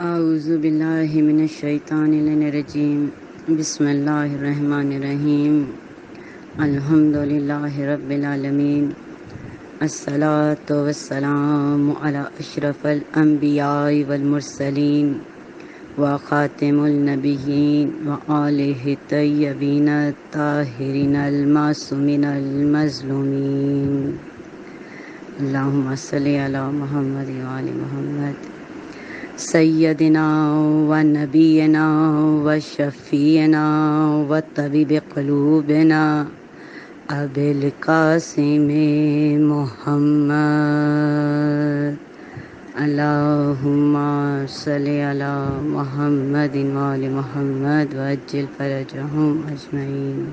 اعوذ باللہ من الشیطان الرجیم بسم اللہ الرحمن الرحیم الحمد للہ رب العالمین الصلاۃ والسلام علی اشرف الانبیاء والمرسلین وخاتم النبیین وآلہ الطیبین الطاہرین المعصومین المظلومین اللہم صلی علی محمد وآل محمد سیدنا و نبینا و شفیعنا و طبیب قلوبنا ابی القاسم محمد اللہم صلی علی محمد و آل محمد وعجل فرجہم اجمعین۔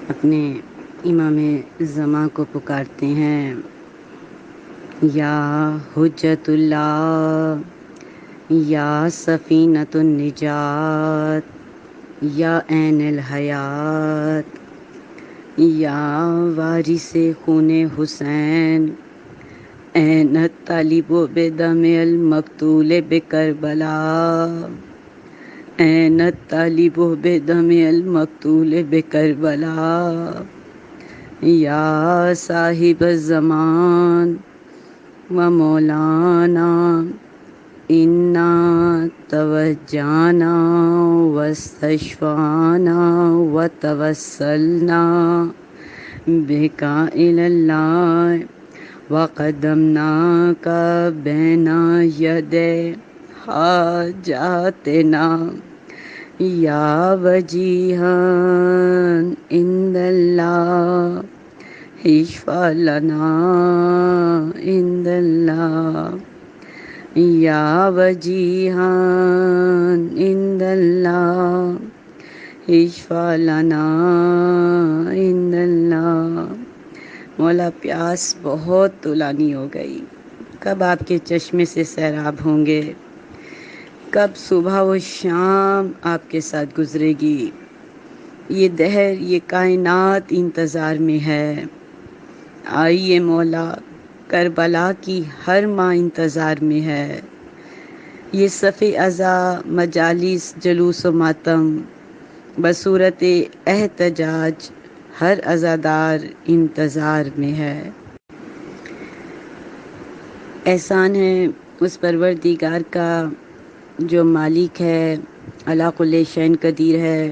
اپنے امام زمان کو پکارتے ہیں، یا حجت اللہ، یا سفینۃ النجات، یا عین الحیات، یا وارث خون حسین، این الطالب بدم المقتول بکربلا، این الطالب بدم المقتول بکربلا، یا صاحب الزمان و مولانا انا توجانا واستشفانا وتوسلنا بکا الی اللہ وقدمناک بین یدی حاجاتنا یا وجیہا عند اللہ اشفع لنا عند اللہ یا وجیہا عند اللہ اشفع لنا عند اللہ۔ مولا پیاس بہت طولانی ہو گئی، کب آپ کے چشمے سے سیراب ہوں گے، کب صبح و شام آپ کے ساتھ گزرے گی۔ یہ دہر، یہ کائنات انتظار میں ہے۔ آئیے مولا، کربلا کی ہر ماں انتظار میں ہے۔ یہ صف عزا مجالس جلوس و ماتم بصورت احتجاج ہر عزادار انتظار میں ہے۔ احسان ہے اس پروردگار کا جو مالک ہے، علی کل شیء قدیر ہے،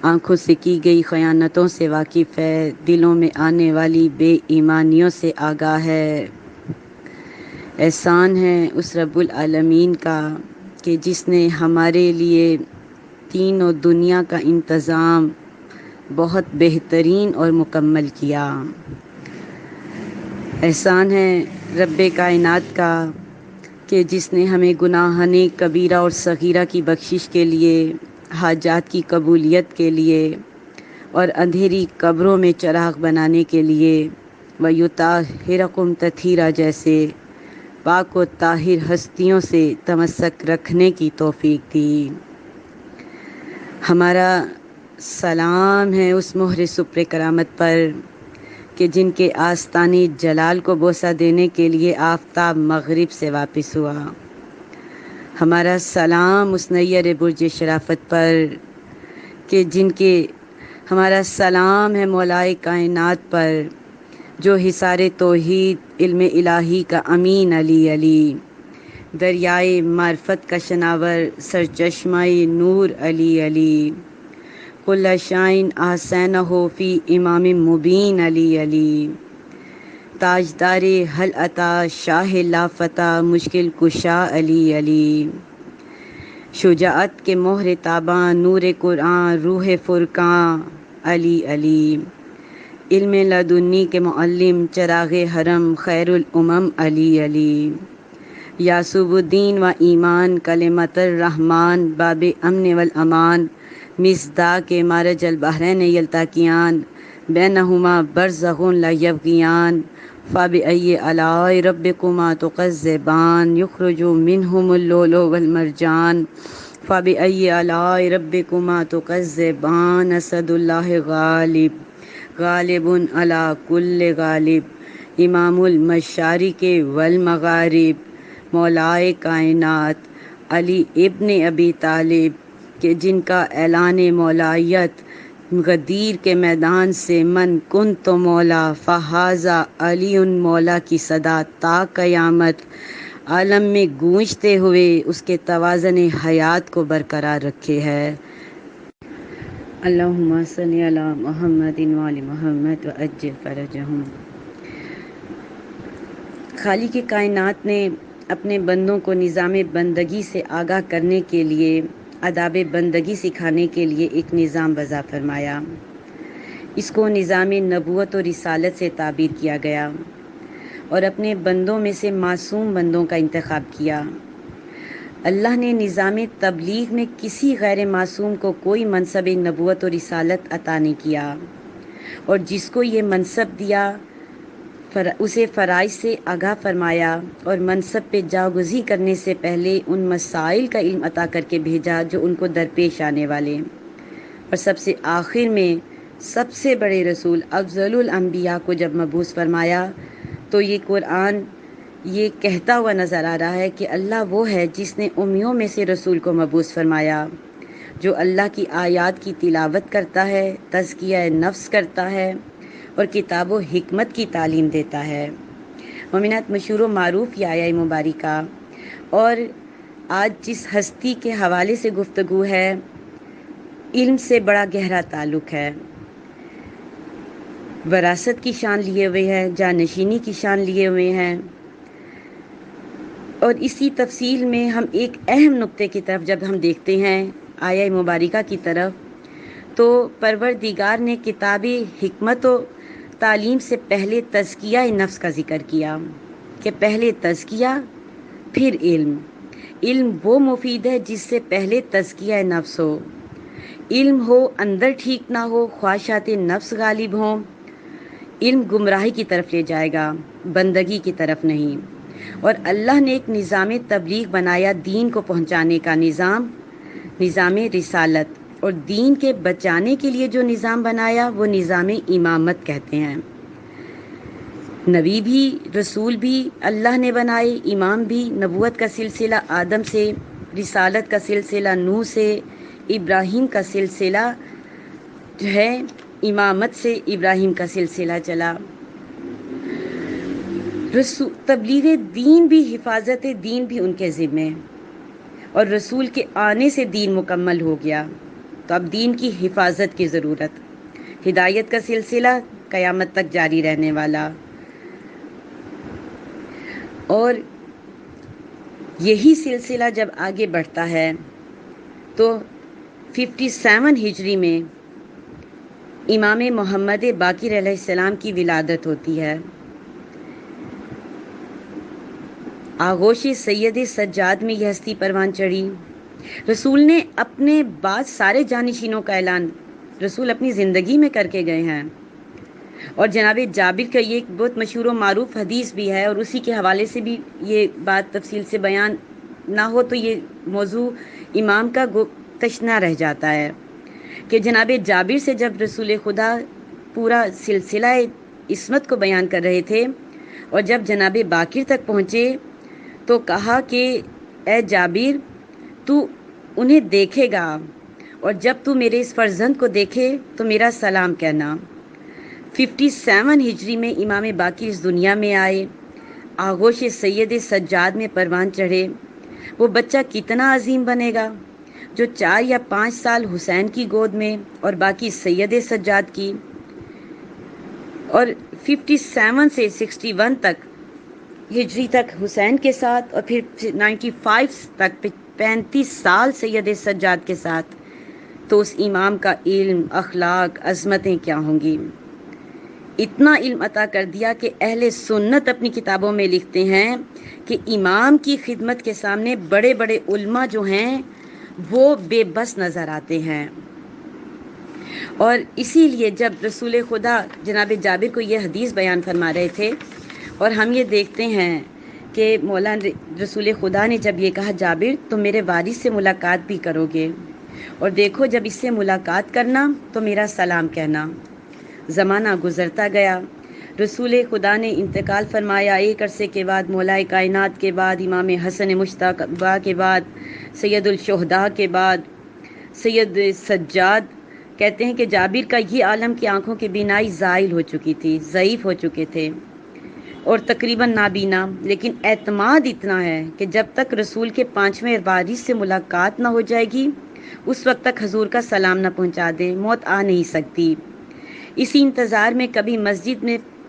آنکھوں سے کی گئی خیانتوں سے واقف ہے، دلوں میں آنے والی بے ایمانیوں سے آگاہ ہے۔ احسان ہے اس رب العالمین کا کہ جس نے ہمارے لیے دین و دنیا کا انتظام بہت بہترین اور مکمل کیا۔ احسان ہے رب کائنات کا کہ جس نے ہمیں گناہان کبیرہ اور صغیرہ کی بخشش کے لیے، حاجات کی قبولیت کے لیے اور اندھیری قبروں میں چراغ بنانے کے لیے وَيُطَهِّرَكُمْ تَطْهِيرًا جیسے پاک و طاہر ہستیوں سے تمسک رکھنے کی توفیق دی۔ ہمارا سلام ہے اس مہر سپر کرامت پر کہ جن کے آستانے جلال کو بوسہ دینے کے لیے آفتاب مغرب سے واپس ہوا۔ ہمارا سلام اس نیر برج شرافت پر کہ جن کے، ہمارا سلام ہے مولائے کائنات پر جو حصار توحید علم الہی کا امین علی علی، دریائے معرفت کا شناور سرچشمہ نور علی علی، کل شائن احسنہ فی امام مبین علی علی، تاجدار حل عطا شاہ لافتہ مشکل کشا علی علی، شجاعت کے مہر تاباں نور قرآن روح فرقاں علی علی، علم لدنی کے معلم چراغ حرم خیر الامم علی علی، یاسوب الدین و ایمان کلمت الرحمن باب امن والامان مصداق مرج البحرین یلتقیان بینہما برزخ لا یبغیان فبأي آلاء ربكما تكذبان يخرج منهم اللؤلؤ والمرجان فبأي آلاء ربكما تكذبان اسد اللہ غالب غالب علی کل غالب امام المشارق والمغارب مولائے کائنات علی ابن ابی طالب کہ جن کا اعلان مولائیت غدیر کے میدان سے من کن تو مولا فہذا علی مولا کی صدا تا قیامت عالم میں گونجتے ہوئے اس کے توازن حیات کو برقرار رکھے ہے۔ اللہم صلی علی محمد وعلی محمد وعجل فرجہم۔ خالق کائنات نے اپنے بندوں کو نظام بندگی سے آگاہ کرنے کے لیے، آداب بندگی سکھانے کے لیے ایک نظام وضع فرمایا۔ اس کو نظام نبوت و رسالت سے تعبیر کیا گیا اور اپنے بندوں میں سے معصوم بندوں کا انتخاب کیا۔ اللہ نے نظام تبلیغ میں کسی غیر معصوم کو کوئی منصب نبوت و رسالت عطا نہیں کیا، اور جس کو یہ منصب دیا اسے فرائض سے آگاہ فرمایا اور منصب پہ جاگزی کرنے سے پہلے ان مسائل کا علم عطا کر کے بھیجا جو ان کو درپیش آنے والے، اور سب سے آخر میں سب سے بڑے رسول افضل الانبیاء کو جب مبعوث فرمایا تو یہ قرآن یہ کہتا ہوا نظر آ رہا ہے کہ اللہ وہ ہے جس نے امیوں میں سے رسول کو مبعوث فرمایا، جو اللہ کی آیات کی تلاوت کرتا ہے، تزکیہ نفس کرتا ہے اور کتاب و حکمت کی تعلیم دیتا ہے۔ مومنات، مشہور و معروف یہ آیہ مبارکہ، اور آج جس ہستی کے حوالے سے گفتگو ہے، علم سے بڑا گہرا تعلق ہے، وراثت کی شان لیے ہوئے ہیں، جانشینی کی شان لیے ہوئے ہیں، اور اسی تفصیل میں ہم ایک اہم نقطے کی طرف جب ہم دیکھتے ہیں آیہ مبارکہ کی طرف، تو پروردگار نے کتاب حکمت و تعلیم سے پہلے تزکیہ نفس کا ذکر کیا کہ پہلے تزکیہ پھر علم۔ علم وہ مفید ہے جس سے پہلے تزکیہ نفس ہو۔ علم ہو اندر ٹھیک نہ ہو، خواہشات نفس غالب ہوں، علم گمراہی کی طرف لے جائے گا، بندگی کی طرف نہیں۔ اور اللہ نے ایک نظام تبلیغ بنایا، دین کو پہنچانے کا نظام رسالت، اور دین کے بچانے کے لیے جو نظام بنایا وہ نظام امامت کہتے ہیں۔ نبی بھی رسول بھی اللہ نے بنائے، امام بھی، نبوت کا سلسلہ آدم سے، رسالت کا سلسلہ نوح سے، ابراہیم کا سلسلہ جو ہے امامت سے ابراہیم کا سلسلہ چلا۔ تبلیغ دین بھی، حفاظت دین بھی ان کے ذمے، اور رسول کے آنے سے دین مکمل ہو گیا، تو اب دین کی حفاظت کی ضرورت، ہدایت کا سلسلہ قیامت تک جاری رہنے والا، اور یہی سلسلہ جب آگے بڑھتا ہے تو 57 ہجری میں امام محمد باقر علیہ السلام کی ولادت ہوتی ہے۔ آغوش سید سجاد میں یہ ہستی پروان چڑھی۔ رسول نے اپنے بعد سارے جانشینوں کا اعلان رسول اپنی زندگی میں کر کے گئے ہیں، اور جناب جابر کا یہ ایک بہت مشہور و معروف حدیث بھی ہے، اور اسی کے حوالے سے بھی یہ بات تفصیل سے بیان نہ ہو تو یہ موضوع امام کا تشنا رہ جاتا ہے کہ جناب جابر سے جب رسول خدا پورا سلسلہ عصمت کو بیان کر رہے تھے، اور جب جناب باقر تک پہنچے تو کہا کہ اے جابر، تو انہیں دیکھے گا، اور جب تو میرے اس فرزند کو دیکھے تو میرا سلام کہنا۔ 57 ہجری میں امام باقر اس دنیا میں آئے، آغوش سید سجاد میں پروان چڑھے۔ وہ بچہ کتنا عظیم بنے گا جو 4 یا 5 سال حسین کی گود میں اور باقی سید سجاد کی، اور 57 سے 61 تک ہجری تک حسین کے ساتھ، اور پھر 95 تک 35 سال سید سجاد کے ساتھ، تو اس امام کا علم، اخلاق، عظمتیں کیا ہوں گی۔ اتنا علم عطا کر دیا کہ اہل سنت اپنی کتابوں میں لکھتے ہیں کہ امام کی خدمت کے سامنے بڑے بڑے علماء جو ہیں وہ بے بس نظر آتے ہیں۔ اور اسی لیے جب رسول خدا جناب جابر کو یہ حدیث بیان فرما رہے تھے، اور ہم یہ دیکھتے ہیں کہ مولانا رسول خدا نے جب یہ کہا جابر تم میرے والد سے ملاقات بھی کرو گے، اور دیکھو جب اس سے ملاقات کرنا تو میرا سلام کہنا۔ زمانہ گزرتا گیا، رسول خدا نے انتقال فرمایا۔ ایک عرصے کے بعد مولائے کائنات کے بعد امام حسن مجتبیٰ کے بعد سید الشہداء کے بعد سید سجاد کہتے ہیں کہ جابر کا یہ عالم کی آنکھوں کی بینائی زائل ہو چکی تھی، ضعیف ہو چکے تھے اور تقریباً نابینا، لیکن اعتماد اتنا ہے کہ جب تک رسول کے 5ویں وارث سے ملاقات نہ ہو جائے گی اس وقت تک حضور کا سلام نہ پہنچا دے، موت آ نہیں سکتی۔ اسی انتظار میں کبھی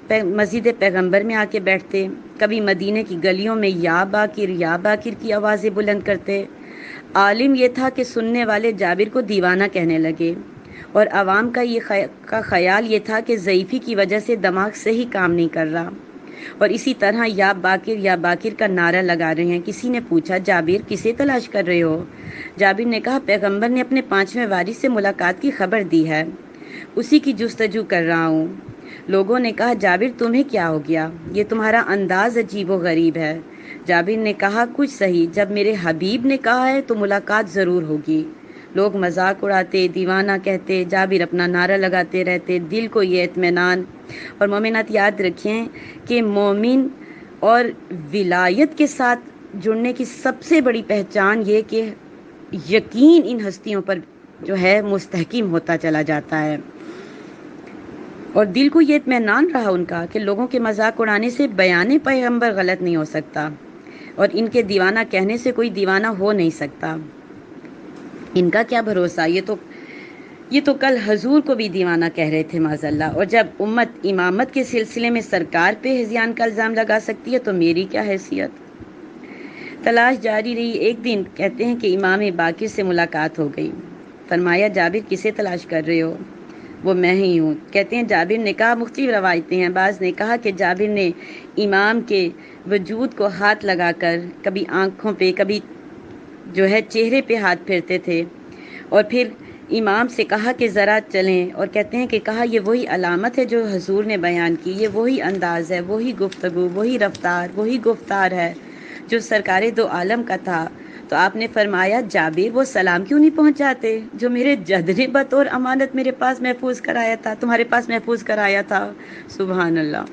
مسجد پیغمبر میں آ کے بیٹھتے، کبھی مدینے کی گلیوں میں یا باکر کی آوازیں بلند کرتے۔ عالم یہ تھا کہ سننے والے جابر کو دیوانہ کہنے لگے اور عوام کا خیال یہ تھا کہ ضعیفی کی وجہ سے دماغ صحیح کام نہیں کر رہا، اور اسی طرح یا باکر کا نعرہ لگا رہے ہیں۔ کسی نے پوچھا جابر کسے تلاش کر رہے ہو؟ جابر نے کہا پیغمبر نے اپنے 5ویں وارث سے ملاقات کی خبر دی ہے، اسی کی جستجو کر رہا ہوں۔ لوگوں نے کہا جابر تمہیں کیا ہو گیا؟ یہ تمہارا انداز عجیب و غریب ہے۔ جابر نے کہا کچھ صحیح، جب میرے حبیب نے کہا ہے تو ملاقات ضرور ہوگی۔ لوگ مذاق اڑاتے، دیوانہ کہتے، جابر اپنا نعرہ لگاتے رہتے، دل کو یہ اطمینان۔ اور مومنات یاد رکھیں کہ مومن اور ولایت کے ساتھ جڑنے کی سب سے بڑی پہچان یہ کہ یقین ان ہستیوں پر جو ہے مستحکم ہوتا چلا جاتا ہے، اور دل کو یہ اطمینان رہا ان کا کہ لوگوں کے مذاق اڑانے سے بیان پیغمبر غلط نہیں ہو سکتا، اور ان کے دیوانہ کہنے سے کوئی دیوانہ ہو نہیں سکتا۔ ان کا کیا بھروسہ، یہ تو کل حضور کو بھی دیوانہ کہہ رہے تھے معاذ اللہ، اور جب امت امامت کے سلسلے میں سرکار پہ ہذیان کا الزام لگا سکتی ہے تو میری کیا حیثیت۔ تلاش جاری رہی۔ ایک دن کہتے ہیں کہ امام باقر سے ملاقات ہو گئی۔ فرمایا جابر کسے تلاش کر رہے ہو؟ وہ میں ہی ہوں۔ کہتے ہیں جابر نے کہا، مختلف روایتیں ہیں، بعض نے کہا کہ جابر نے امام کے وجود کو ہاتھ لگا کر کبھی آنکھوں پہ کبھی جو ہے چہرے پہ ہاتھ پھیرتے تھے، اور پھر امام سے کہا کہ ذرا چلیں، اور کہتے ہیں کہ کہا یہ وہی علامت ہے جو حضور نے بیان کی، یہ وہی انداز ہے، وہی گفتگو، وہی رفتار، وہی گفتار ہے جو سرکار دو عالم کا تھا۔ تو آپ نے فرمایا جابر وہ سلام کیوں نہیں پہنچاتے جو میرے جد نے بطور امانت میرے پاس محفوظ کرایا تھا، تمہارے پاس محفوظ کرایا تھا۔ سبحان اللہ۔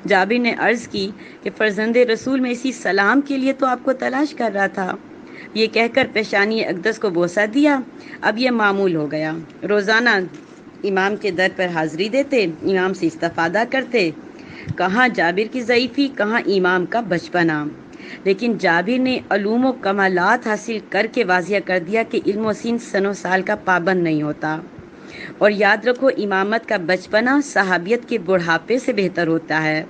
جابر نے عرض کی کہ فرزند رسول میں اسی سلام کے لیے تو آپ کو تلاش کر رہا تھا۔ یہ کہہ کر پیشانی اقدس کو بوسہ دیا۔ اب یہ معمول ہو گیا، روزانہ امام کے در پر حاضری دیتے، امام سے استفادہ کرتے، کہاں جابر کی ضعیفی، کہاں امام کا بچپنا۔ لیکن جابر نے علوم و کمالات حاصل کر کے واضح کر دیا کہ علم و سین سن و سال کا پابند نہیں ہوتا، اور یاد رکھو امامت کا بچپنا صحابیت کے بڑھاپے سے بہتر ہوتا ہے۔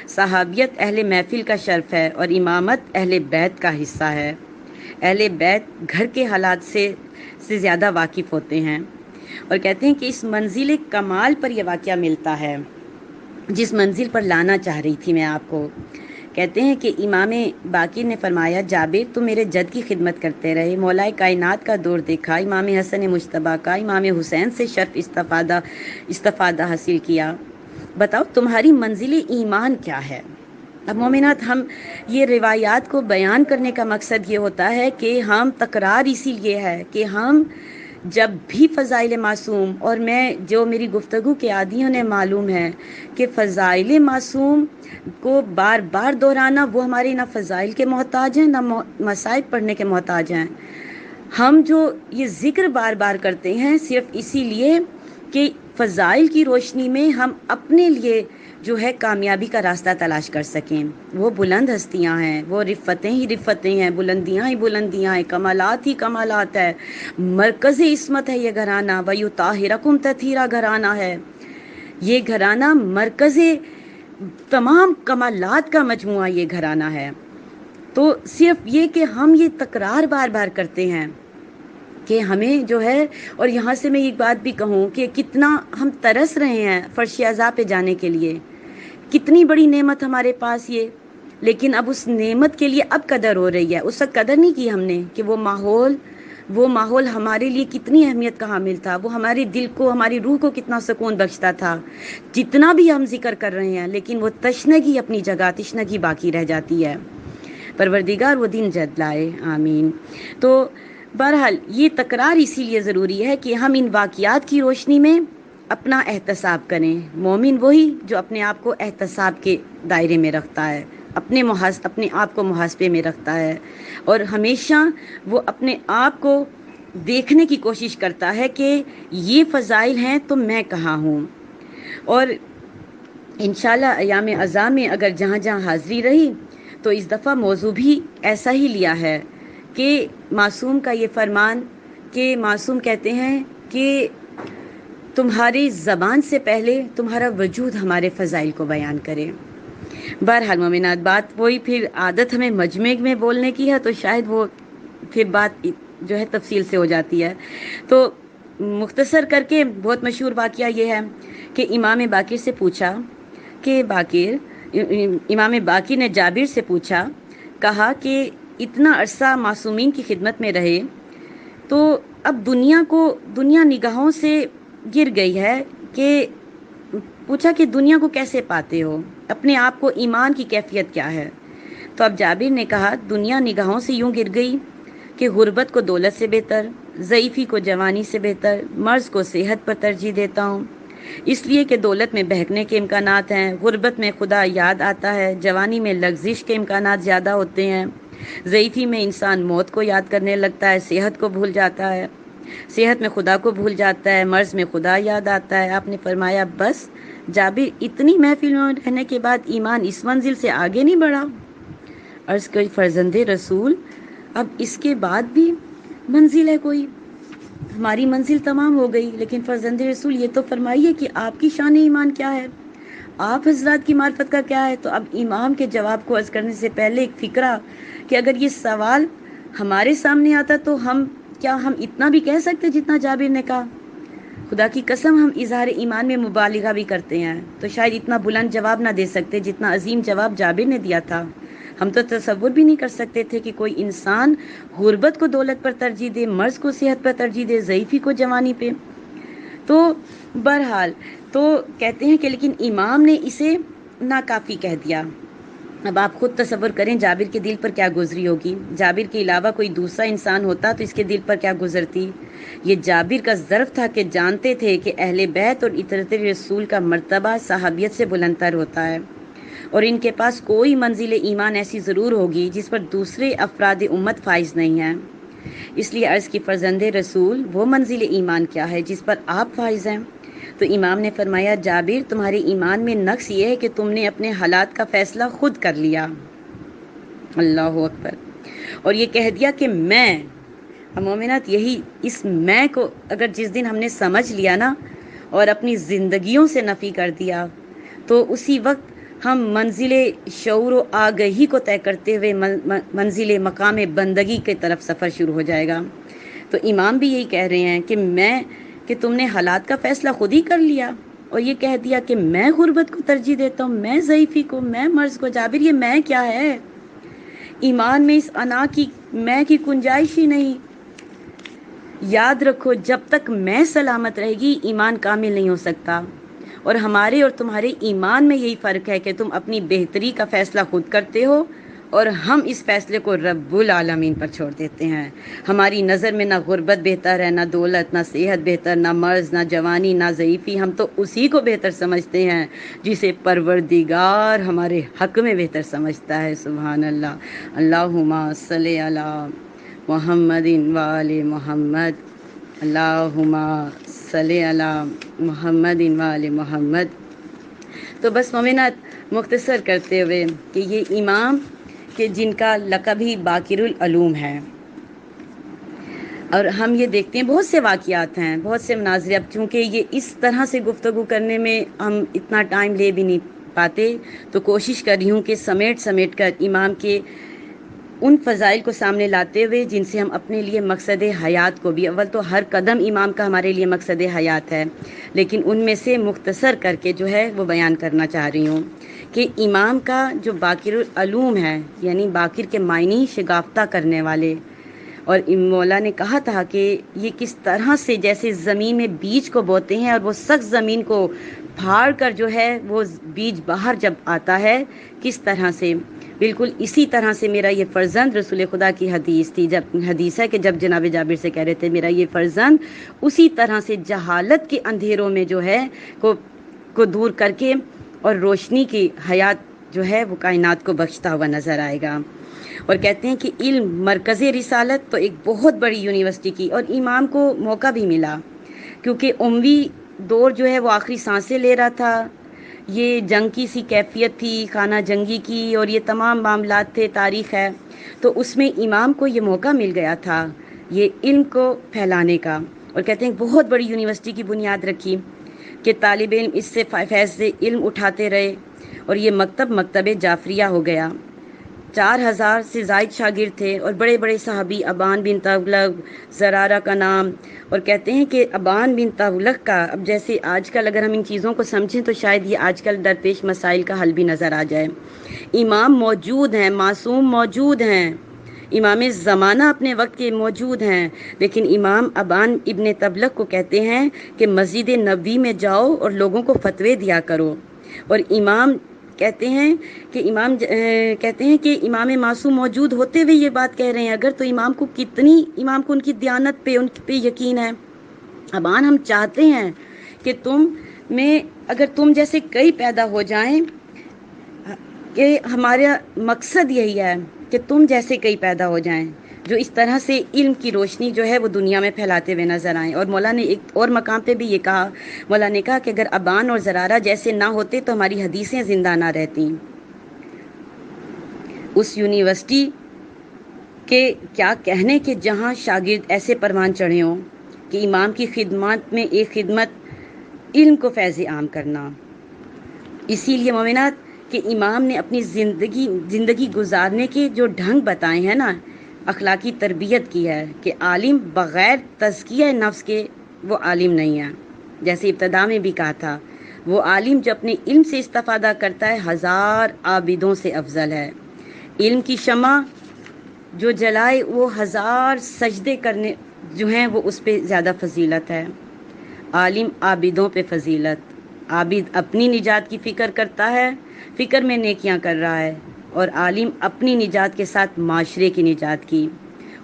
صحابیت اہل محفل کا شرف ہے اور امامت اہل بیت کا حصہ ہے۔ اہل بیت گھر کے حالات سے زیادہ واقف ہوتے ہیں، اور کہتے ہیں کہ اس منزل کمال پر یہ واقعہ ملتا ہے جس منزل پر لانا چاہ رہی تھی میں آپ کو۔ کہتے ہیں کہ امام باقر نے فرمایا جابر تم میرے جد کی خدمت کرتے رہے، مولائے کائنات کا دور دیکھا، امام حسن مجتبیٰ کا، امام حسین سے شرف استفادہ حاصل کیا، بتاؤ تمہاری منزل ایمان کیا ہے؟ اب مومنات، ہم یہ روایات کو بیان کرنے کا مقصد یہ ہوتا ہے کہ ہم تکرار اسی لیے ہے کہ ہم جب بھی فضائل معصوم، اور میں جو میری گفتگو کے عادیوں نے معلوم ہے کہ فضائل معصوم کو بار بار دہرانا، وہ ہمارے نہ فضائل کے محتاج ہیں نہ مسائل پڑھنے کے محتاج ہیں۔ ہم جو یہ ذکر بار بار کرتے ہیں صرف اسی لیے کہ فضائل کی روشنی میں ہم اپنے لیے جو ہے کامیابی کا راستہ تلاش کر سکیں۔ وہ بلند ہستیاں ہیں، وہ رفتیں ہی رفتیں ہیں، بلندیاں ہی بلندیاں ہیں، کمالات ہی کمالات ہے، مرکز عصمت ہے یہ گھرانہ، وَيُطَهِّرَكُمْ تَطْهِيرًا گھرانہ ہے۔ یہ گھرانہ مرکز تمام کمالات کا مجموعہ یہ گھرانہ ہے۔ تو صرف یہ کہ ہم یہ تکرار بار بار کرتے ہیں کہ ہمیں جو ہے، اور یہاں سے میں ایک بات بھی کہوں کہ کتنا ہم ترس رہے ہیں فرش اعضاء پہ جانے کے لیے، کتنی بڑی نعمت ہمارے پاس یہ، لیکن اب اس نعمت کے لیے اب قدر ہو رہی ہے، اس وقت قدر نہیں کی ہم نے کہ وہ ماحول ہمارے لیے کتنی اہمیت کا حامل تھا، وہ ہمارے دل کو، ہماری روح کو کتنا سکون بخشتا تھا۔ جتنا بھی ہم ذکر کر رہے ہیں لیکن وہ تشنگی اپنی جگہ، تشنگی باقی رہ جاتی ہے۔ پروردگار وہ دن جد لائے، آمین۔ تو بہرحال یہ تکرار اسی لیے ضروری ہے کہ ہم ان واقعات کی روشنی میں اپنا احتساب کریں۔ مومن وہی جو اپنے آپ کو احتساب کے دائرے میں رکھتا ہے، اپنے آپ کو محاسبے میں رکھتا ہے، اور ہمیشہ وہ اپنے آپ کو دیکھنے کی کوشش کرتا ہے کہ یہ فضائل ہیں تو میں کہاں ہوں۔ اور انشاءاللہ ایام عزا میں اگر جہاں جہاں حاضری رہی تو اس دفعہ موضوع بھی ایسا ہی لیا ہے کہ معصوم کا یہ فرمان کہ معصوم کہتے ہیں کہ تمہاری زبان سے پہلے تمہارا وجود ہمارے فضائل کو بیان کرے۔ بہرحال مومنات، بات وہی پھر عادت ہمیں مجمع میں بولنے کی ہے تو شاید وہ پھر بات جو ہے تفصیل سے ہو جاتی ہے۔ تو مختصر کر کے بہت مشہور واقعہ یہ ہے کہ امام باقر سے پوچھا کہ امام باقر نے جابر سے پوچھا، کہا کہ اتنا عرصہ معصومین کی خدمت میں رہے تو اب دنیا نگاہوں سے گر گئی ہے، کہ پوچھا کہ دنیا کو کیسے پاتے ہو، اپنے آپ کو ایمان کی کیفیت کیا ہے؟ تو اب جابر نے کہا دنیا نگاہوں سے یوں گر گئی کہ غربت کو دولت سے بہتر، ضعیفی کو جوانی سے بہتر، مرض کو صحت پر ترجیح دیتا ہوں، اس لیے کہ دولت میں بہکنے کے امکانات ہیں، غربت میں خدا یاد آتا ہے، جوانی میں لغزش کے امکانات زیادہ ہوتے ہیں، ضعیفی میں انسان موت کو یاد کرنے لگتا ہے، صحت کو بھول جاتا ہے، صحت میں خدا کو بھول جاتا ہے، مرض میں خدا یاد آتا ہے۔ آپ نے فرمایا بس جابر اتنی محفل میں رہنے کے بعد ایمان اس منزل سے آگے نہیں بڑھا؟ عرض کری فرزند رسول اب اس کے بعد بھی منزل ہے کوئی؟ ہماری منزل تمام ہو گئی، لیکن فرزند رسول یہ تو فرمائیے کہ آپ کی شان ایمان کیا ہے، آپ حضرات کی معرفت کا کیا ہے؟ تو اب امام کے جواب کو عرض کرنے سے پہلے ایک فکرہ کہ اگر یہ سوال ہمارے سامنے آتا تو ہم اتنا بھی کہہ سکتے جتنا جابر نے کہا؟ خدا کی قسم ہم اظہار ایمان میں مبالغہ بھی کرتے ہیں تو شاید اتنا بلند جواب نہ دے سکتے جتنا عظیم جواب جابر نے دیا تھا۔ ہم تو تصور بھی نہیں کر سکتے تھے کہ کوئی انسان غربت کو دولت پر ترجیح دے، مرض کو صحت پر ترجیح دے، ضعیفی کو جوانی پہ۔ تو بہرحال تو کہتے ہیں کہ لیکن امام نے اسے ناکافی کہہ دیا۔ اب آپ خود تصور کریں جابر کے دل پر کیا گزری ہوگی، جابر کے علاوہ کوئی دوسرا انسان ہوتا تو اس کے دل پر کیا گزرتی۔ یہ جابر کا ظرف تھا کہ جانتے تھے کہ اہل بیت اور اطاعت رسول کا مرتبہ صحابیت سے بلند تر ہوتا ہے، اور ان کے پاس کوئی منزل ایمان ایسی ضرور ہوگی جس پر دوسرے افراد امت فائز نہیں ہیں۔ اس لیے عرض کی فرزند رسول وہ منزل ایمان کیا ہے جس پر آپ فائز ہیں؟ تو امام نے فرمایا جابر تمہارے ایمان میں نقص یہ ہے کہ تم نے اپنے حالات کا فیصلہ خود کر لیا، اللہ اکبر، اور یہ کہہ دیا کہ میں، مومنات یہی اس میں کو اگر جس دن ہم نے سمجھ لیا نا اور اپنی زندگیوں سے نفی کر دیا تو اسی وقت ہم منزل شعور و آگہی کو طے کرتے ہوئے منزل مقام بندگی کی طرف سفر شروع ہو جائے گا۔ تو امام بھی یہی کہہ رہے ہیں کہ تم نے حالات کا فیصلہ خود ہی کر لیا اور یہ کہہ دیا کہ میں غربت کو ترجیح دیتا ہوں، میں ضعیفی کو، میں مرض کو۔ جابر یہ میں کیا ہے؟ ایمان میں اس انا کی میں کی گنجائش ہی نہیں۔ یاد رکھو جب تک میں سلامت رہے گی ایمان کامل نہیں ہو سکتا، اور ہمارے اور تمہارے ایمان میں یہی فرق ہے کہ تم اپنی بہتری کا فیصلہ خود کرتے ہو اور ہم اس فیصلے کو رب العالمین پر چھوڑ دیتے ہیں۔ ہماری نظر میں نہ غربت بہتر ہے، نہ دولت، نہ صحت بہتر، نہ مرض، نہ جوانی، نہ ضعیفی۔ ہم تو اسی کو بہتر سمجھتے ہیں جسے پروردگار ہمارے حق میں بہتر سمجھتا ہے۔ سبحان اللہ۔ اللہم صلی علی محمد وآل محمد، اللہم صلی علی محمد وآل محمد۔ تو بس مومنات مختصر کرتے ہوئے کہ یہ امام کہ جن کا لقب ہی باقر العلوم ہے، اور ہم یہ دیکھتے ہیں بہت سے واقعات ہیں، بہت سے مناظر، اب چونکہ یہ اس طرح سے گفتگو کرنے میں ہم اتنا ٹائم لے بھی نہیں پاتے تو کوشش کر رہی ہوں کہ سمیٹ کر امام کے ان فضائل کو سامنے لاتے ہوئے جن سے ہم اپنے لیے مقصد حیات کو بھی، اول تو ہر قدم امام کا ہمارے لیے مقصد حیات ہے، لیکن ان میں سے مختصر کر کے جو ہے وہ بیان کرنا چاہ رہی ہوں کہ امام کا جو باقر العلوم ہے، یعنی باقر کے معنی شگافتہ کرنے والے، اور مولا نے کہا تھا کہ یہ کس طرح سے جیسے زمین میں بیج کو بوتے ہیں اور وہ سخت زمین کو پھاڑ کر جو ہے وہ بیج باہر جب آتا ہے کس طرح سے، بالکل اسی طرح سے میرا یہ فرزند، رسول خدا کی حدیث تھی، جب حدیث ہے کہ جب جناب جابر سے کہہ رہے تھے میرا یہ فرزند اسی طرح سے جہالت کے اندھیروں میں جو ہے کو دور کر کے اور روشنی کی حیات جو ہے وہ کائنات کو بخشتا ہوا نظر آئے گا۔ اور کہتے ہیں کہ علم مرکز رسالت تو ایک بہت بڑی یونیورسٹی کی، اور امام کو موقع بھی ملا کیونکہ اموی دور جو ہے وہ آخری سانسیں لے رہا تھا، یہ جنگ کی سی کیفیت تھی، خانہ جنگی کی، اور یہ تمام معاملات تھے، تاریخ ہے، تو اس میں امام کو یہ موقع مل گیا تھا یہ علم کو پھیلانے کا، اور کہتے ہیں بہت بڑی یونیورسٹی کی بنیاد رکھی کہ طالب علم اس سے فیض سے علم اٹھاتے رہے، اور یہ مکتب جعفریہ ہو گیا۔ 4000 سے زائد شاگرد تھے، اور بڑے بڑے صحابی، ابان بن تغلب، زرارہ کا نام، اور کہتے ہیں کہ ابان بن تغلب کا، اب جیسے آج کل اگر ہم ان چیزوں کو سمجھیں تو شاید یہ آج کل درپیش مسائل کا حل بھی نظر آ جائے۔ امام موجود ہیں، معصوم موجود ہیں، امام زمانہ اپنے وقت کے موجود ہیں، لیکن امام ابان ابن تغلب کو کہتے ہیں کہ مسجد نبوی میں جاؤ اور لوگوں کو فتوے دیا کرو، اور امام کہتے ہیں کہ امام معصوم موجود ہوتے ہوئے یہ بات کہہ رہے ہیں، اگر تو امام کو ان کی دیانت پہ، ان پہ یقین ہے۔ ابان ہم چاہتے ہیں کہ اگر تم جیسے کئی پیدا ہو جائیں، کہ ہمارا مقصد یہی ہے کہ تم جیسے کئی پیدا ہو جائیں جو اس طرح سے علم کی روشنی جو ہے وہ دنیا میں پھیلاتے ہوئے نظر آئیں۔ اور مولا نے ایک اور مقام پہ بھی یہ کہا، مولا نے کہا کہ اگر ابان اور زرارہ جیسے نہ ہوتے تو ہماری حدیثیں زندہ نہ رہتی۔ اس یونیورسٹی کے کیا کہنے کہ جہاں شاگرد ایسے پروان چڑھے ہوں کہ امام کی خدمات میں ایک خدمت علم کو فیض عام کرنا۔ اسی لیے مومنات کہ امام نے اپنی زندگی گزارنے کے جو ڈھنگ بتائے ہیں نا، اخلاقی تربیت کی ہے کہ عالم بغیر تزکیہ نفس کے وہ عالم نہیں ہے، جیسے ابتدا میں بھی کہا تھا، وہ عالم جو اپنے علم سے استفادہ کرتا ہے 1000 عابدوں سے افضل ہے۔ علم کی شمع جو جلائے وہ 1000 سجدے کرنے جو ہیں وہ اس پہ زیادہ فضیلت ہے۔ عالم عابدوں پہ فضیلت، عابد اپنی نجات کی فکر کرتا ہے، فکر میں نیکیاں کر رہا ہے، اور عالم اپنی نجات کے ساتھ معاشرے کی نجات کی۔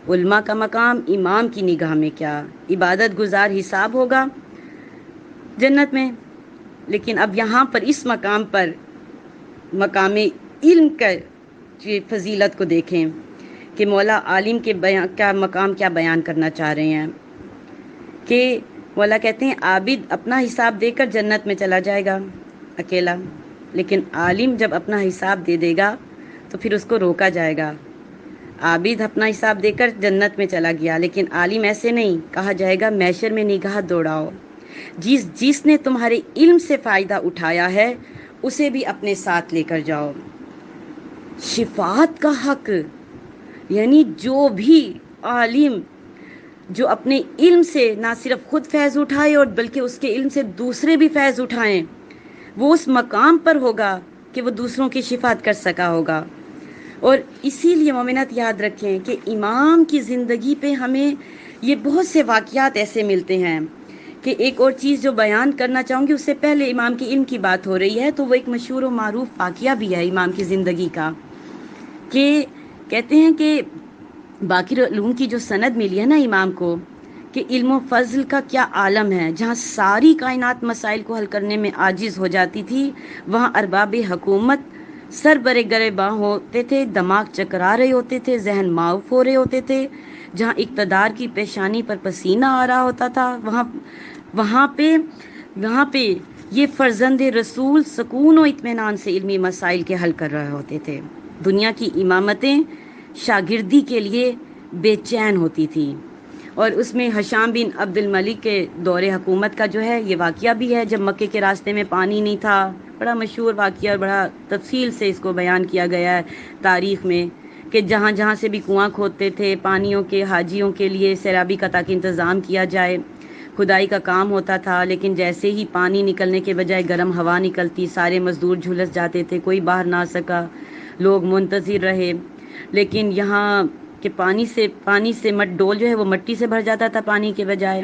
علماء کا مقام امام کی نگاہ میں کیا، عبادت گزار حساب ہوگا جنت میں، لیکن اب یہاں پر اس مقام پر مقام علم کا فضیلت کو دیکھیں کہ مولا عالم کے کا مقام کیا بیان کرنا چاہ رہے ہیں، کہ مولا کہتے ہیں عابد اپنا حساب دے کر جنت میں چلا جائے گا اکیلا، لیکن عالم جب اپنا حساب دے دے گا تو پھر اس کو روکا جائے گا۔ عابد اپنا حساب دے کر جنت میں چلا گیا، لیکن عالم ایسے نہیں، کہا جائے گا محشر میں نگاہ دوڑاؤ، جس نے تمہارے علم سے فائدہ اٹھایا ہے اسے بھی اپنے ساتھ لے کر جاؤ۔ شفاعت کا حق، یعنی جو بھی عالم جو اپنے علم سے نہ صرف خود فیض اٹھائے اور بلکہ اس کے علم سے دوسرے بھی فیض اٹھائیں، وہ اس مقام پر ہوگا کہ وہ دوسروں کی شفاعت کر سکا ہوگا۔ اور اسی لیے مومنات یاد رکھیں کہ امام کی زندگی پہ ہمیں یہ بہت سے واقعات ایسے ملتے ہیں کہ ایک اور چیز جو بیان کرنا چاہوں گی، اس سے پہلے امام کی علم کی بات ہو رہی ہے تو وہ ایک مشہور و معروف واقعہ بھی ہے امام کی زندگی کا، کہ کہتے ہیں کہ باقی علوم کی جو سند ملی ہے نا امام کو، کہ علم و فضل کا کیا عالم ہے، جہاں ساری کائنات مسائل کو حل کرنے میں عاجز ہو جاتی تھی، وہاں ارباب حکومت سر برے گریباں ہوتے تھے، دماغ چکرا رہے ہوتے تھے، ذہن معاف ہو رہے ہوتے تھے، جہاں اقتدار کی پیشانی پر پسینہ آ رہا ہوتا تھا، وہاں پہ یہ فرزند رسول سکون و اطمینان سے علمی مسائل کے حل کر رہے ہوتے تھے۔ دنیا کی امامتیں شاگردی کے لیے بے چین ہوتی تھی، اور اس میں حشام بن عبد الملک کے دور حکومت کا جو ہے یہ واقعہ بھی ہے، جب مکے کے راستے میں پانی نہیں تھا، بڑا مشہور واقعہ اور بڑا تفصیل سے اس کو بیان کیا گیا ہے تاریخ میں، کہ جہاں جہاں سے بھی کنواں کھودتے تھے پانیوں کے، حاجیوں کے لیے سیرابی کا تاکہ انتظام کیا جائے، کھدائی کا کام ہوتا تھا، لیکن جیسے ہی پانی نکلنے کے بجائے گرم ہوا نکلتی، سارے مزدور جھلس جاتے تھے، کوئی باہر نہ آ سکا، لوگ منتظر رہے، لیکن یہاں کہ پانی سے ڈول جو ہے وہ مٹی سے بھر جاتا تھا پانی کے بجائے،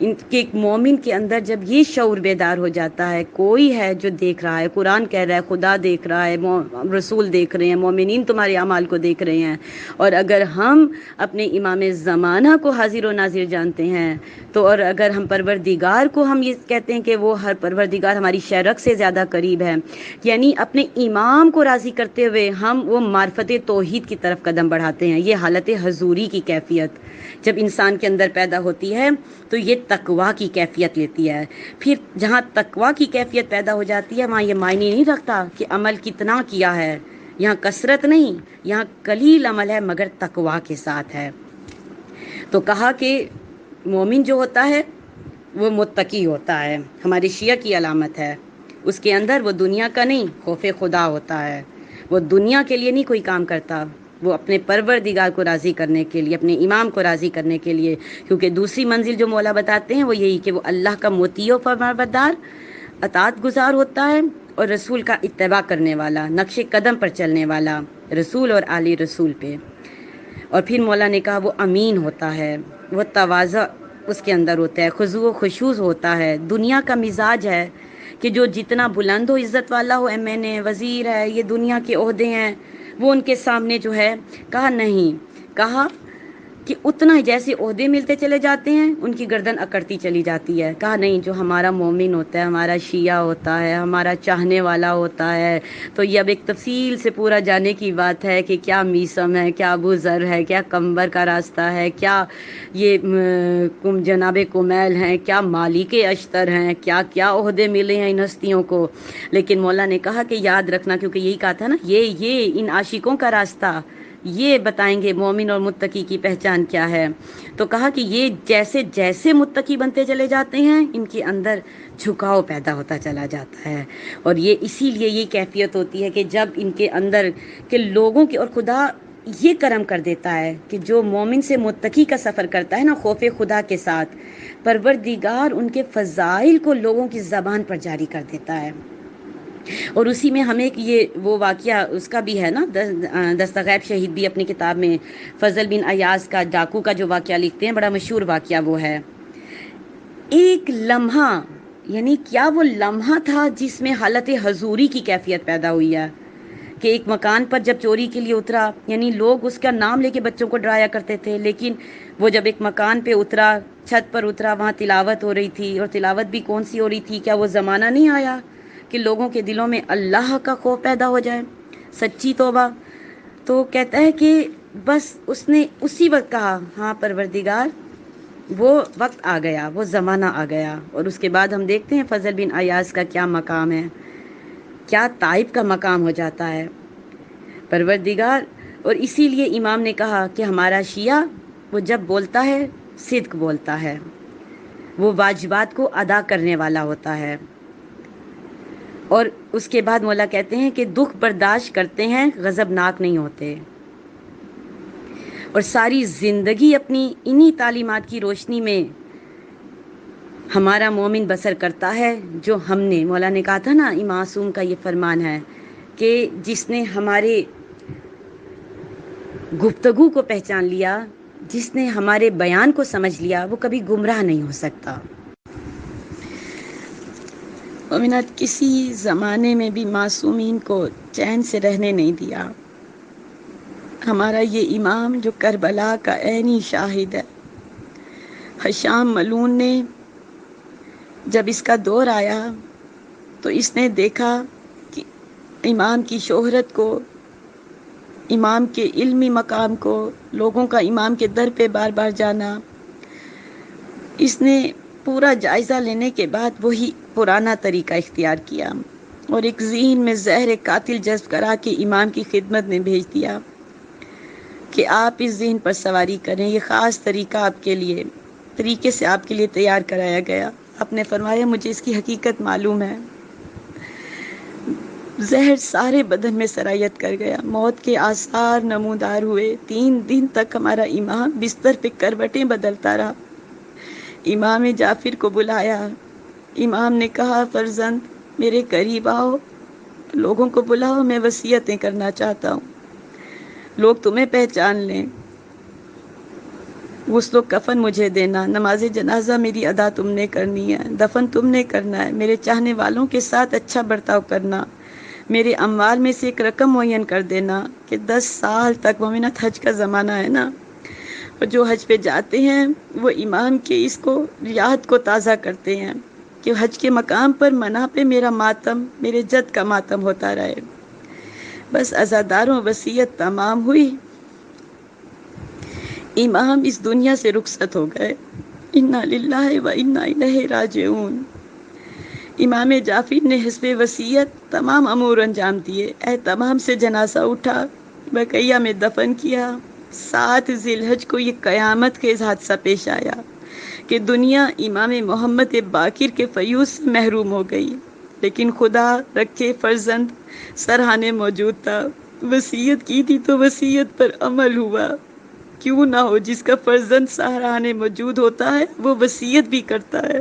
ان کے ایک مومن کے اندر جب یہ شعور بیدار ہو جاتا ہے، کوئی ہے جو دیکھ رہا ہے، قرآن کہہ رہا ہے، خدا دیکھ رہا ہے، رسول دیکھ رہے ہیں، مومنین تمہارے اعمال کو دیکھ رہے ہیں، اور اگر ہم اپنے امام زمانہ کو حاضر و ناظر جانتے ہیں تو، اور اگر ہم پروردگار کو ہم یہ کہتے ہیں کہ وہ ہر پروردگار ہماری شرک سے زیادہ قریب ہے، یعنی اپنے امام کو راضی کرتے ہوئے ہم وہ معرفت توحید کی طرف قدم بڑھاتے ہیں۔ یہ حالت حضوری کی کیفیت جب انسان کے اندر پیدا ہوتی ہے تو یہ تقویٰ کی کیفیت لیتی ہے۔ پھر جہاں تقویٰ کی کیفیت پیدا ہو جاتی ہے وہاں یہ معنی نہیں رکھتا کہ عمل کتنا کیا ہے، یہاں کثرت نہیں، یہاں قلیل عمل ہے مگر تقویٰ کے ساتھ ہے۔ تو کہا کہ مومن جو ہوتا ہے وہ متقی ہوتا ہے، ہمارے شیعہ کی علامت ہے، اس کے اندر وہ دنیا کا نہیں خوف خدا ہوتا ہے، وہ دنیا کے لیے نہیں کوئی کام کرتا، وہ اپنے پروردگار کو راضی کرنے کے لیے، اپنے امام کو راضی کرنے کے لیے، کیونکہ دوسری منزل جو مولا بتاتے ہیں وہ یہی کہ وہ اللہ کا مطیع و فرمانبردار، اطاعت گزار ہوتا ہے، اور رسول کا اتباع کرنے والا، نقش قدم پر چلنے والا، رسول اور آل رسول پہ۔ اور پھر مولا نے کہا وہ امین ہوتا ہے، وہ تواضع اس کے اندر ہوتا ہے، خضوع و خشوع ہوتا ہے، دنیا کا مزاج ہے کہ جو جتنا بلند ہو، عزت والا ہو، ایم این اے، وزیر ہے، یہ دنیا کے عہدے ہیں، وہ ان کے سامنے جو ہے، کہا نہیں، کہا کہ اتنا ہی جیسے عہدے ملتے چلے جاتے ہیں ان کی گردن اکڑتی چلی جاتی ہے۔ کہا نہیں، جو ہمارا مومن ہوتا ہے، ہمارا شیعہ ہوتا ہے، ہمارا چاہنے والا ہوتا ہے، تو یہ اب ایک تفصیل سے پورا جانے کی بات ہے کہ کیا میثم ہے، کیا ابو ذر ہے، کیا قمبر کا راستہ ہے، کیا یہ جناب کمیل ہیں، کیا مالک اشتر ہیں، کیا کیا عہدے ملے ہیں ان ہستیوں کو۔ لیکن مولا نے کہا کہ یاد رکھنا، کیونکہ یہی کہا تھا نا، یہ ان عاشقوں کا راستہ یہ بتائیں گے مومن اور متقی کی پہچان کیا ہے۔ تو کہا کہ یہ جیسے جیسے متقی بنتے چلے جاتے ہیں ان کے اندر جھکاؤ پیدا ہوتا چلا جاتا ہے، اور یہ اسی لیے یہ کیفیت ہوتی ہے کہ جب ان کے اندر کہ لوگوں کے، اور خدا یہ کرم کر دیتا ہے کہ جو مومن سے متقی کا سفر کرتا ہے نا خوف خدا کے ساتھ، پروردگار ان کے فضائل کو لوگوں کی زبان پر جاری کر دیتا ہے۔ اور اسی میں ہمیں یہ وہ واقعہ اس کا بھی ہے نا، دستغیب شہید بھی اپنی کتاب میں فضل بن ایاز کا ڈاکو کا جو واقعہ لکھتے ہیں، بڑا مشہور واقعہ وہ ہے۔ ایک لمحہ، یعنی کیا وہ لمحہ تھا جس میں حالت حضوری کی کیفیت پیدا ہوئی ہے کہ ایک مکان پر جب چوری کے لیے اترا، یعنی لوگ اس کا نام لے کے بچوں کو ڈرایا کرتے تھے، لیکن وہ جب ایک مکان پہ اترا، چھت پر اترا، وہاں تلاوت ہو رہی تھی، اور تلاوت بھی کون سی ہو رہی تھی؟ کیا وہ زمانہ نہیں آیا کہ لوگوں کے دلوں میں اللہ کا خوف پیدا ہو جائے، سچی توبہ؟ تو کہتا ہے کہ بس اس نے اسی وقت کہا ہاں پروردگار، وہ وقت آ گیا، وہ زمانہ آ گیا۔ اور اس کے بعد ہم دیکھتے ہیں فضل بن ایاز کا کیا مقام ہے، کیا طائف کا مقام ہو جاتا ہے پروردگار۔ اور اسی لیے امام نے کہا کہ ہمارا شیعہ وہ جب بولتا ہے صدق بولتا ہے، وہ واجبات کو ادا کرنے والا ہوتا ہے۔ اور اس کے بعد مولا کہتے ہیں کہ دکھ برداشت کرتے ہیں، غضبناک نہیں ہوتے، اور ساری زندگی اپنی انہی تعلیمات کی روشنی میں ہمارا مومن بسر کرتا ہے۔ جو ہم نے، مولا نے کہا تھا نا، معصوم کا یہ فرمان ہے کہ جس نے ہمارے گفتگو کو پہچان لیا، جس نے ہمارے بیان کو سمجھ لیا، وہ کبھی گمراہ نہیں ہو سکتا۔ مومنات، کسی زمانے میں بھی معصومین کو چین سے رہنے نہیں دیا۔ ہمارا یہ امام جو کربلا کا عینی شاہد ہے، ہشام ملعون نے جب اس کا دور آیا تو اس نے دیکھا کہ امام کی شہرت کو، امام کے علمی مقام کو، لوگوں کا امام کے در پہ بار بار جانا، اس نے پورا جائزہ لینے کے بعد وہی پرانا طریقہ اختیار کیا، اور ایک ذہن میں زہر قاتل جذب کرا کے امام کی خدمت میں بھیج دیا کہ آپ اس ذہن پر سواری کریں، یہ خاص طریقہ آپ کے لیے، طریقے سے آپ کے لیے تیار کرایا گیا۔ آپ نے فرمایا مجھے اس کی حقیقت معلوم ہے۔ زہر سارے بدن میں سرایت کر گیا، موت کے آثار نمودار ہوئے۔ 3 دن تک ہمارا امام بستر پہ کروٹیں بدلتا رہا۔ امام جعفر کو بلایا، امام نے کہا فرزند میرے قریب آؤ، لوگوں کو بلاؤ، میں وصیتیں کرنا چاہتا ہوں، لوگ تمہیں پہچان لیں۔ غسل و کفن مجھے دینا، نماز جنازہ میری ادا تم نے کرنی ہے، دفن تم نے کرنا ہے، میرے چاہنے والوں کے ساتھ اچھا برتاؤ کرنا، میرے اموال میں سے ایک رقم معین کر دینا کہ 10 سال تک، مومنات حج کا زمانہ ہے نا، اور جو حج پہ جاتے ہیں وہ امام کے اس کو یاد کو تازہ کرتے ہیں کہ حج کے مقام پر منا پہ میرا ماتم، میرے جد کا ماتم ہوتا رہے۔ بس عزاداروں وصیت تمام ہوئی، امام اس دنیا سے رخصت ہو گئے۔ انا للہ و انا الیہ راجعون۔ امام جعفر نے حسب وصیت تمام امور انجام دیے، اہتمام سے جنازہ اٹھا، بقیہ میں دفن کیا۔ 7 ذی الحج کو یہ قیامت کے حادثہ پیش آیا کہ دنیا امام محمد باقر کے فیوض سے محروم ہو گئی، لیکن خدا رکھے فرزند سرہانے موجود تھا، وصیت کی تھی تو وصیت پر عمل ہوا۔ کیوں نہ ہو، جس کا فرزند سہرانے موجود ہوتا ہے وہ وصیت بھی کرتا ہے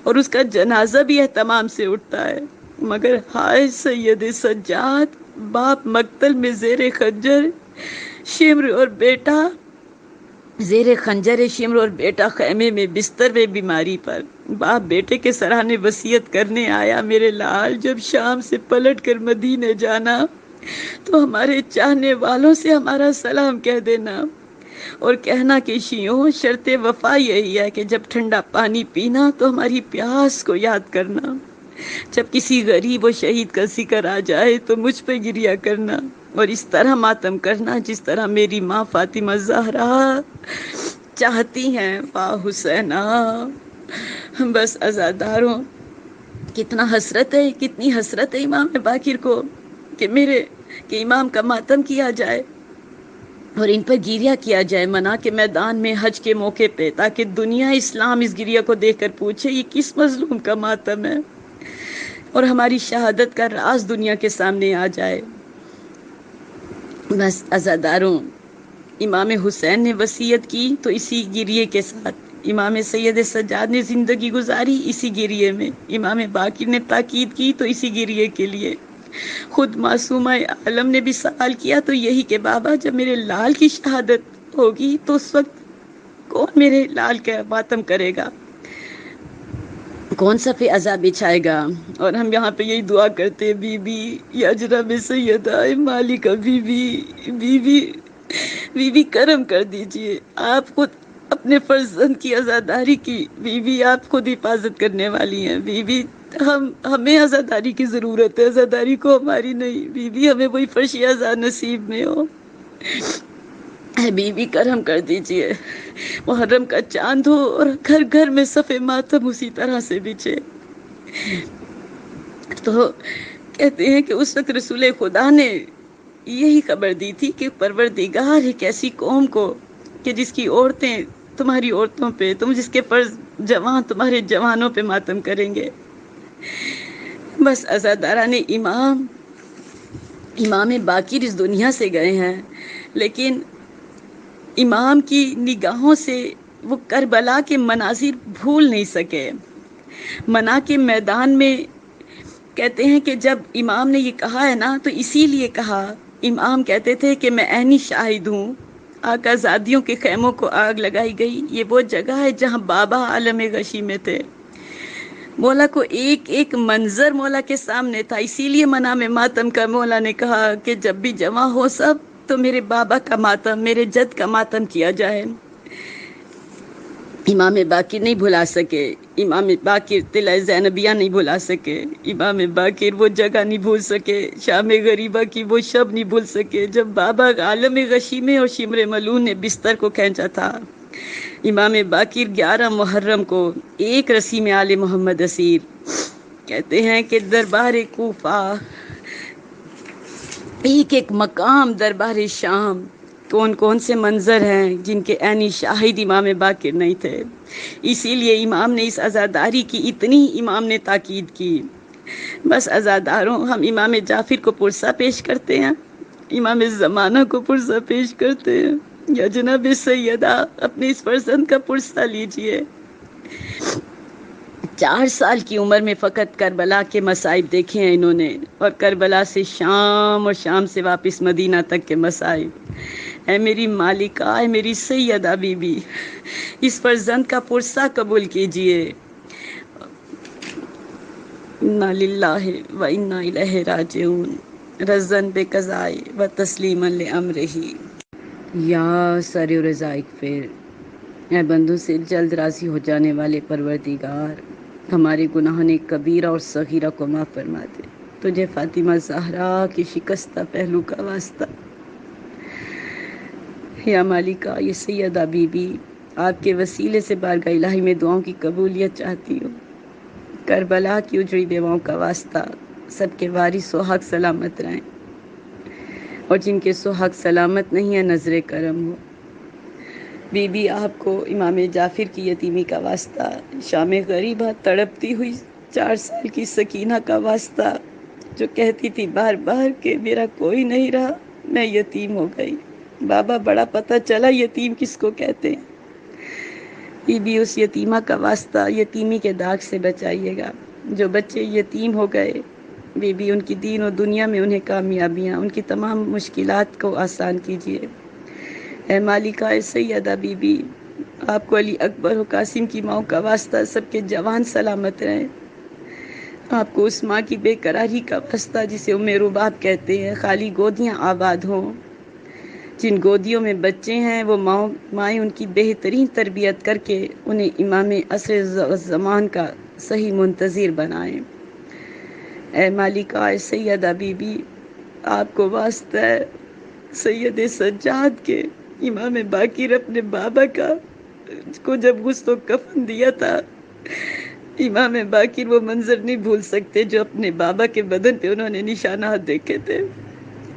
اور اس کا جنازہ بھی اہتمام سے اٹھتا ہے، مگر ہائے سید سجاد، باپ مقتل میں زیر خنجر شمر اور بیٹا شمر اور بیٹا خیمے میں بستر میں بیماری پر، باپ بیٹے کے سراہنے وصیت کرنے آیا، میرے لال جب شام سے پلٹ کر مدینے جانا تو ہمارے چاہنے والوں سے ہمارا سلام کہہ دینا اور کہنا کہ شیعوں، شرط وفا یہی ہے کہ جب ٹھنڈا پانی پینا تو ہماری پیاس کو یاد کرنا، جب کسی غریب و شہید کا ذکر آ جائے تو مجھ پہ گریہ کرنا اور اس طرح ماتم کرنا جس طرح میری ماں فاطمہ زہرا چاہتی ہیں۔ واہ حسینہ! بس عزاداروں، کتنا حسرت ہے، کتنی حسرت ہے امام باقر کو کہ امام کا ماتم کیا جائے اور ان پر گریہ کیا جائے منا کے میدان میں حج کے موقع پہ، تاکہ دنیا اسلام اس گریہ کو دیکھ کر پوچھے یہ کس مظلوم کا ماتم ہے اور ہماری شہادت کا راز دنیا کے سامنے آ جائے۔ بس عزاداروں، امام حسین نے وصیت کی تو اسی گریے کے ساتھ، امام سید سجاد نے زندگی گزاری اسی گریے میں، امام باقر نے تاکید کی تو اسی گریے کے لیے، خود معصومہ عالم نے بھی سوال کیا تو یہی کہ بابا جب میرے لال کی شہادت ہوگی تو اس وقت کون میرے لال کا ماتم کرے گا، کون سا پہ عذاب بچھائے گا؟ اور ہم یہاں پہ یہی دعا کرتے ہیں، بی بی یا جناب سیدہ مالکہ، بی بی کرم کر دیجئے، آپ خود اپنے فرزند کی عزاداری کی، بی بی آپ خود حفاظت کرنے والی ہیں، بی بی ہمیں عزاداری کی ضرورت ہے، عزاداری کو ہماری نہیں، بی بی ہمیں وہی فرش عزا نصیب میں ہو، بی بی کرم کر دیجئے، محرم کا چاند ہو اور گھر گھر میں صف ماتم اسی طرح سے بچھے۔ تو کہتے ہیں کہ اس وقت رسول خدا نے یہی خبر دی تھی کہ پروردگار ایک ایسی قوم کو کہ جس کی عورتیں تمہاری عورتوں پہ، تم جس کے فرض جوان تمہارے جوانوں پہ ماتم کریں گے۔ بس عزاداران امام باقر اس دنیا سے گئے ہیں، لیکن امام کی نگاہوں سے وہ کربلا کے مناظر بھول نہیں سکے۔ منا کے میدان میں کہتے ہیں کہ جب امام نے یہ کہا ہے نا تو اسی لیے کہا، امام کہتے تھے کہ میں عینی شاہد ہوں، آقا زادیوں کے خیموں کو آگ لگائی گئی، یہ وہ جگہ ہے جہاں بابا عالم غشی میں تھے، مولا کو ایک ایک منظر مولا کے سامنے تھا، اسی لیے منا میں ماتم کا مولا نے کہا کہ جب بھی جمع ہو سب تو میرے بابا کا ماتم، میرے جد کا ماتم کیا جائے۔ امام باقر نہیں بھلا سکے، امام باقر طلع زینبیہ نہیں بھلا سکے، امام باقر وہ جگہ نہیں بھول سکے، شام غریبہ کی وہ شب نہیں بھول سکے جب بابا عالم غشی میں اور شمر ملعون نے بستر کو کھینچا تھا۔ امام باقر 11 محرم کو ایک رسی میں آل محمد اسیر، کہتے ہیں کہ دربار کوفہ، ایک ایک مقام دربار شام، کون کون سے منظر ہیں جن کے عینی شاہد امام باقر نہیں تھے۔ اسی لیے امام نے اس عزاداری کی اتنی امام نے تاکید کی۔ بس عزاداروں، ہم امام جعفر کو پرسہ پیش کرتے ہیں، امام زمانہ کو پرسہ پیش کرتے ہیں، یا جناب سیدہ اپنے اس فرزند کا پرسہ لیجئے۔ 4 سال کی عمر میں فقط کربلا کے مصائب دیکھے ہیں انہوں نے، اور کربلا سے شام اور شام سے واپس مدینہ تک کے مصائب۔ اے میری مالکہ، اے میری سیدہ بی بی، اس فرزند کا پرسہ قبول کیجئے۔ انا للہ و انا الیہ راجعون، رضاً بقضائے و تسلیما لامرہ۔ یا سر و رضا اغفر، اے بندوں سے جلد راضی ہو جانے والے پروردگار، ہمارے گناہوں کبیرہ اور صغیرہ کو معاف فرما دے۔ تجھے فاطمہ زہرا کی شکستہ پہلو کا واسطہ، یا مالکہ، یہ سیدہ بی بی آپ کے وسیلے سے بارگاہ الہی میں دعاؤں کی قبولیت چاہتی ہوں۔ کربلا کی اجڑی بیواؤں کا واسطہ، سب کے وارث سہاگ سلامت رہیں، اور جن کے سہاگ سلامت نہیں ہیں نظر کرم ہو۔ بی بی آپ کو امام جعفر کی یتیمی کا واسطہ، شام غریبہ تڑپتی ہوئی 4 سال کی سکینہ کا واسطہ، جو کہتی تھی بار بار کہ میرا کوئی نہیں رہا، میں یتیم ہو گئی، بابا بڑا پتہ چلا یتیم کس کو کہتے ہیں۔ بی بی اس یتیمہ کا واسطہ، یتیمی کے داغ سے بچائیے گا۔ جو بچے یتیم ہو گئے، بی بی ان کی دین و دنیا میں انہیں کامیابیاں، ان کی تمام مشکلات کو آسان کیجیے۔ اے مالکہ، اے سیدہ بی بی، آپ کو علی اکبر و قاسم کی ماؤں کا واسطہ، سب کے جوان سلامت رہیں۔ آپ کو اس ماں کی بے قراری کا واسطہ جسے ام رباب کہتے ہیں، خالی گودیاں آباد ہوں۔ جن گودیوں میں بچے ہیں وہ مائیں ان کی بہترین تربیت کر کے انہیں امام عصر زمان کا صحیح منتظر بنائیں۔ اے مالکہ، اے سیدہ بی بی، آپ کو واسطہ ہے سید سجاد کے، امام باقر اپنے بابا کو جب غسل و کفن دیا تھا، امام باقر وہ منظر نہیں بھول سکتے جو اپنے بابا کے بدن پہ انہوں نے نشانات دیکھے تھے۔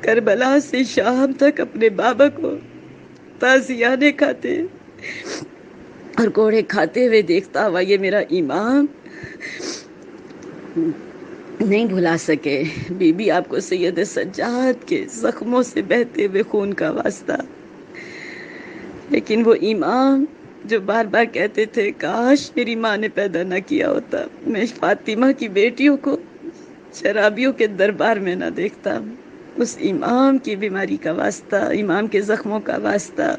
کربلا سے شام تک اپنے بابا کو تازیانے کھاتے اور کوڑے کھاتے ہوئے دیکھتا ہوا یہ میرا امام نہیں بھلا سکے۔ بی بی آپ کو سید سجاد کے زخموں سے بہتے ہوئے خون کا واسطہ، لیکن وہ امام جو بار بار کہتے تھے کاش میری ماں نے پیدا نہ کیا ہوتا، میں فاطمہ کی بیٹیوں کو شرابیوں کے دربار میں نہ دیکھتا۔ اس امام کی بیماری کا واسطہ، امام کے زخموں کا واسطہ،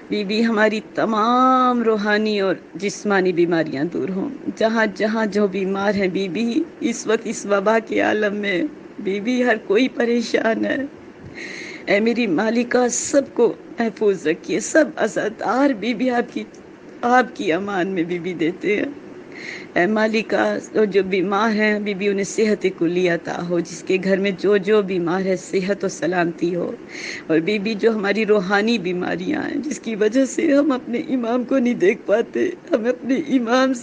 بی بی ہماری تمام روحانی اور جسمانی بیماریاں دور ہوں۔ جہاں جہاں جو بیمار ہیں بی بی، اس وقت اس وبا کے عالم میں بی بی ہر کوئی پریشان ہے۔ اے میری مالکہ، سب کو محفوظ رکھیے، سب عزادار بی بی آپ کی امان میں بی بی دیتے ہیں۔ اے مالکہ، جو بیمار ہیں بی بی انہیں صحت کلی عطا ہو، جس کے گھر میں جو بیمار ہے صحت و سلامتی ہو۔ اور بی بی جو ہماری روحانی بیماریاں ہیں جس کی وجہ سے ہم اپنے امام کو نہیں دیکھ پاتے، ہم اپنے امام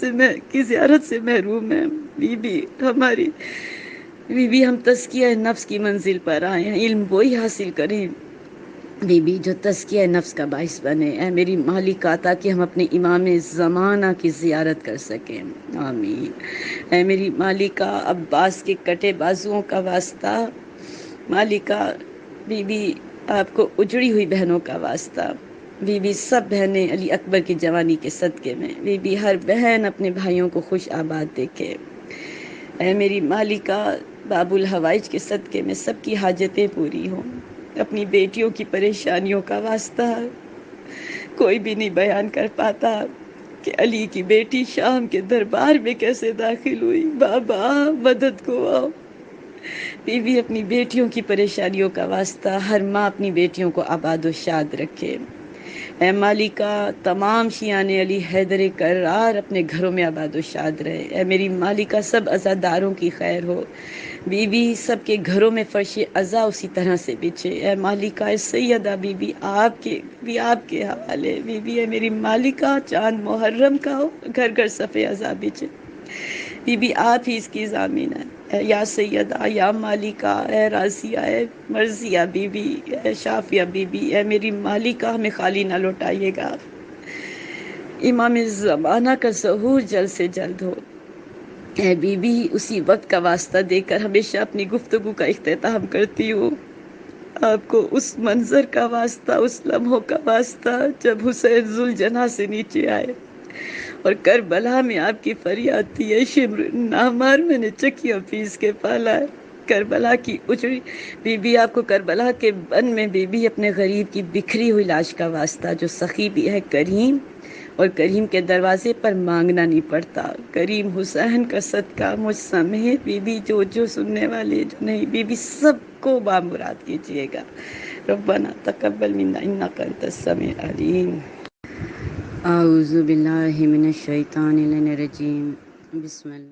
کی زیارت سے محروم ہیں، بی بی ہم تزکیہ نفس کی منزل پر آئے ہیں، علم وہی حاصل کریں بی بی جو تزکیہ نفس کا باعث بنے۔ اے میری مالکہ، تاکہ ہم اپنے امام زمانہ کی زیارت کر سکیں، آمین۔ اے میری مالکہ، عباس کے کٹے بازوؤں کا واسطہ، مالکہ بی بی آپ کو اجڑی ہوئی بہنوں کا واسطہ، بی بی سب بہنیں علی اکبر کی جوانی کے صدقے میں، بی بی ہر بہن اپنے بھائیوں کو خوش آباد دیکھے۔ اے میری مالکہ، باب الحوائج کے صدقے میں سب کی حاجتیں پوری ہوں۔ اپنی بیٹیوں کی پریشانیوں کا واسطہ، کوئی بھی نہیں بیان کر پاتا کہ علی کی بیٹی شام کے دربار میں کیسے داخل ہوئی، بابا مدد کو آؤ۔ بی بی اپنی بیٹیوں کی پریشانیوں کا واسطہ، ہر ماں اپنی بیٹیوں کو آباد و شاد رکھے۔ اے مالکہ، تمام شیعان علی حیدر کرار اپنے گھروں میں آباد و شاد رہے۔ اے میری مالکہ، سب عزاداروں کی خیر ہو، بی بی سب کے گھروں میں فرش عزا اسی طرح سے بچھے۔ اے مالکہ، اے سیدہ بی بی آپ کے حوالے، بی بی اے میری مالکہ، چاند محرم کا ہو، گھر گھر صف عزا بچھے، بی بی آپ ہی اس کی ضامن ہے۔ اے یا سیدہ، یا مالکہ، اے راضیہ، اے مرضیہ بی بی، اے شافیہ بی بی، اے میری مالکہ، ہمیں خالی نہ لوٹائیے گا۔ امام زمانہ کا ظہور جلد سے جلد ہو۔ اے بی بی، اسی وقت کا واسطہ دے کر ہمیشہ اپنی گفتگو کا اختتام کرتی ہوں۔ آپ کو اس منظر کا واسطہ، اس لمحوں کا واسطہ جب حسین ذوالجناح سے نیچے آئے اور کربلا میں آپ کی فریاد تھی، اے شمر نامار میں نے چکیاں پیس کے پالا ہے، کربلا کی اجڑی بی بی آپ کو کربلا کے بن میں بی بی اپنے غریب کی بکھری ہوئی لاش کا واسطہ جو سخی بھی ہے کریم، اور کریم کے دروازے پر مانگنا نہیں پڑتا۔ کریم حسین کا صدقہ مجھ سمیت بی بی جو سننے والے جو نہیں بی بی سب کو بامراد کیجیے گا۔ ربنا تقبل منا انک انت السمیع العلیم۔ اعوذ باللہ من الشیطان الرجیم، بسم اللہ۔